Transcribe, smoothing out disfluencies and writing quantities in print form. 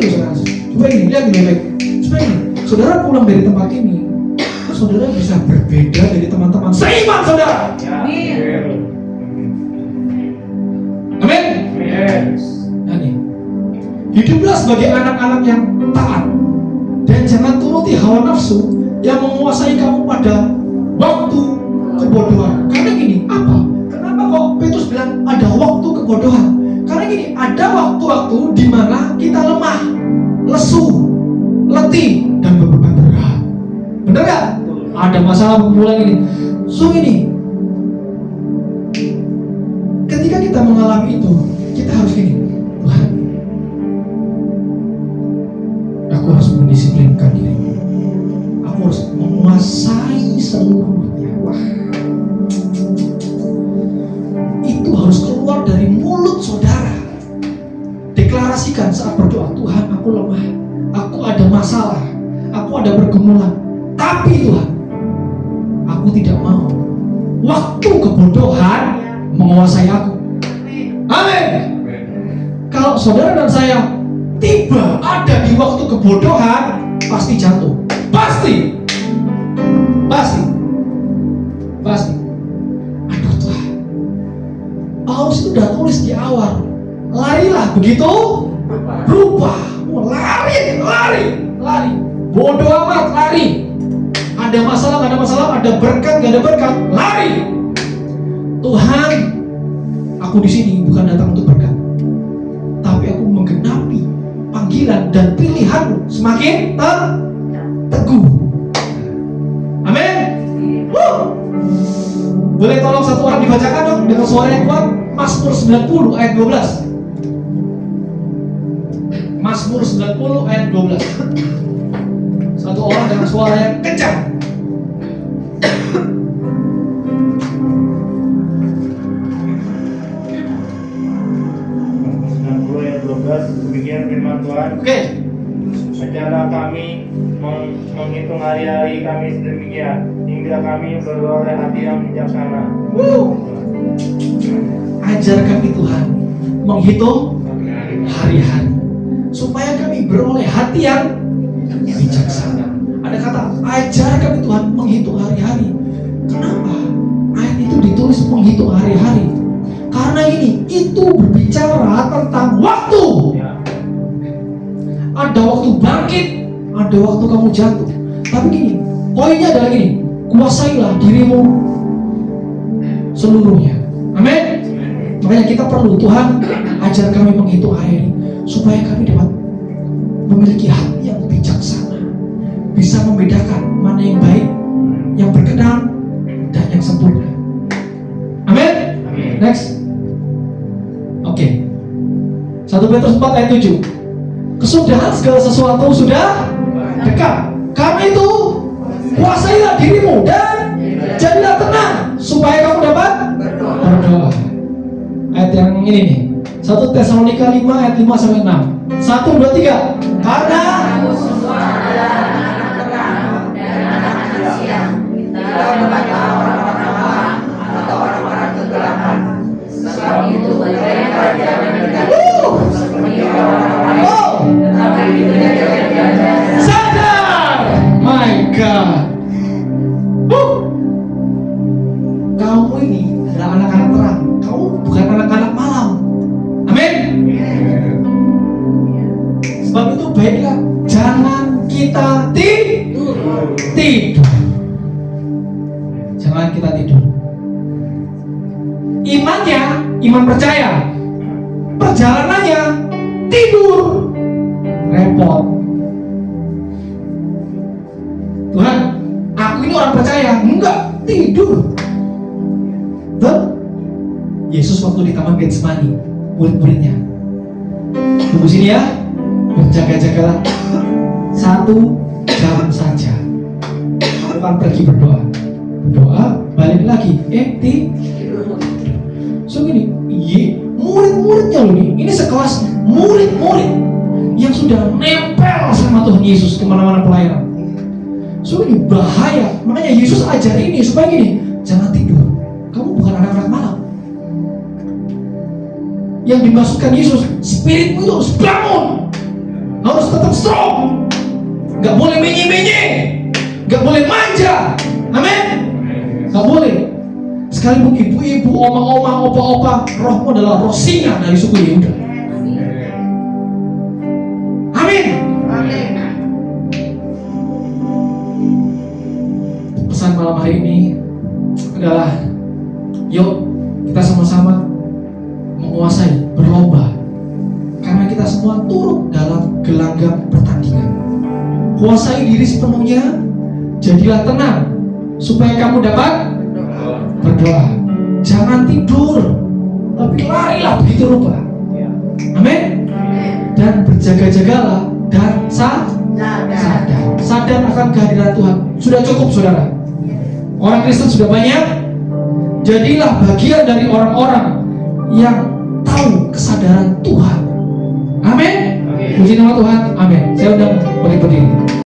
ini saudara. Coba ini, lihat ini baik. Coba ini, saudara pulang dari tempat ini, saudara bisa berbeda dari teman-teman seiman saudara. Amin. Nah nih, hiduplah sebagai anak-anak yang taat dan jangan turuti hawa nafsu yang menguasai kamu pada waktu kebodohan. Karena gini, apa? Kenapa kok Petrus bilang ada waktu kebodohan? Karena gini, ada waktu-waktu di mana kita lemah, lesu, letih, dan beban berat. Bener gak? Ada masalah pergumulan ini. So ini, ketika kita mengalami itu, kita harus gini, Tuhan, aku harus mendisiplinkan diri. Aku harus menguasai seluruhnya. Wah, itu harus keluar dari mulut saudara. Deklarasikan saat berdoa, Tuhan, aku lemah, aku ada masalah, aku ada pergumulan, tapi Tuhan, aku tidak mau waktu kebodohan menguasai aku. Amin. Kalau saudara dan saya tiba ada di waktu kebodohan, pasti jatuh. Pasti. Aduh Tuhan, Paulus itu udah tulis di awal, larilah begitu berubah. Lari. Bodoh amat, lari. Ada masalah, gak ada masalah, ada berkat, gak ada berkat, lari. Tuhan, aku di sini bukan datang untuk berkat, tapi aku menggenapi panggilan dan pilihanmu semakin teguh. Amin. Boleh tolong satu orang dibacakan dong dengan suara yang kuat, Mazmur 90 ayat 12. Mazmur 90 ayat 12. Satu orang dengan suara yang kencang. Demikian firman Tuhan. Oke. Ajarlah kami menghitung hari-hari kami sedemikian hingga kami beroleh hati yang bijaksana. Ajar kami Tuhan menghitung hari-hari supaya kami beroleh hati yang bijaksana. Ada kata ajar kami Tuhan menghitung hari-hari. Kenapa ayat itu ditulis menghitung hari-hari? Karena ini itu berbicara tentang waktu. Ada waktu bangkit, ada waktu kamu jatuh. Tapi gini, poinnya adalah gini, kuasailah dirimu seluruhnya. Amin. Makanya kita perlu, Tuhan ajar kami menghitung hari ini supaya kami dapat memiliki hati yang bijaksana, bisa membedakan mana yang baik, yang berkenan, dan yang sempurna. Amin. Next. Oke. 1 Petrus 4 ayat 7. Kesudahan segala sesuatu sudah dekat. Kami itu kuasailah dirimu dan jadilah tenang supaya kamu dapat berdoa. Ayat yang ini nih, 1 Tesalonika 5 ayat 5 sampai 6. 1, 2, 3. Karena kamu semua adalah anak terang dan anak siang, tidak kepada orang-orang malam atau orang-orang kegelapan. Sebab itu mereka mendekati seperti orang-orang, tetapi tidak jadi sadar. My God. Kamu ini adalah anak-anak terang. Kamu bukan anak-anak malam. Amin. Sebab itu baiklah jangan kita tidur. Jangan kita tidur. Imannya, iman percaya. Perjalanannya tidur. Repot. Tuhan, aku ini orang percaya. Enggak, tidur. Tuh, Yesus waktu di Taman Getsemani, murid-muridnya, tunggu sini ya, berjaga-jagalah 1 jam saja. Aku akan pergi berdoa, balik lagi, tidur. So gini, murid-muridnya loh nih, ini sekelas murid-murid yang sudah nempel sama Tuhan Yesus kemana-mana pelayanan. So ini bahaya, makanya Yesus ajar ini supaya gini, jangan tidur. Kamu bukan anak-anak malam. Yang dimaksudkan Yesus, spiritmu itu harus bangun. harus tetap strong. Gak boleh menye-menye, gak boleh manja. Amin. Gak boleh. Sekalipun ibu-ibu, oma-oma, opa-opa, rohmu adalah roh singa dari suku Yehuda. Amin. Pesan malam hari ini adalah, yuk kita sama-sama menguasai, berlomba. Karena kita semua turut dalam gelanggang pertandingan. Kuasai diri sepenuhnya, jadilah tenang, supaya kamu dapat berdoa. Jangan tidur, tapi larilah begitu rupa. Amin. Dan berjaga-jagalah dan sadar akan kehadiran Tuhan. Sudah cukup, saudara. Orang Kristen sudah banyak. Jadilah bagian dari orang-orang yang tahu kesadaran Tuhan. Amin. Puji nama Tuhan. Amin. Saya undang balik berdiri.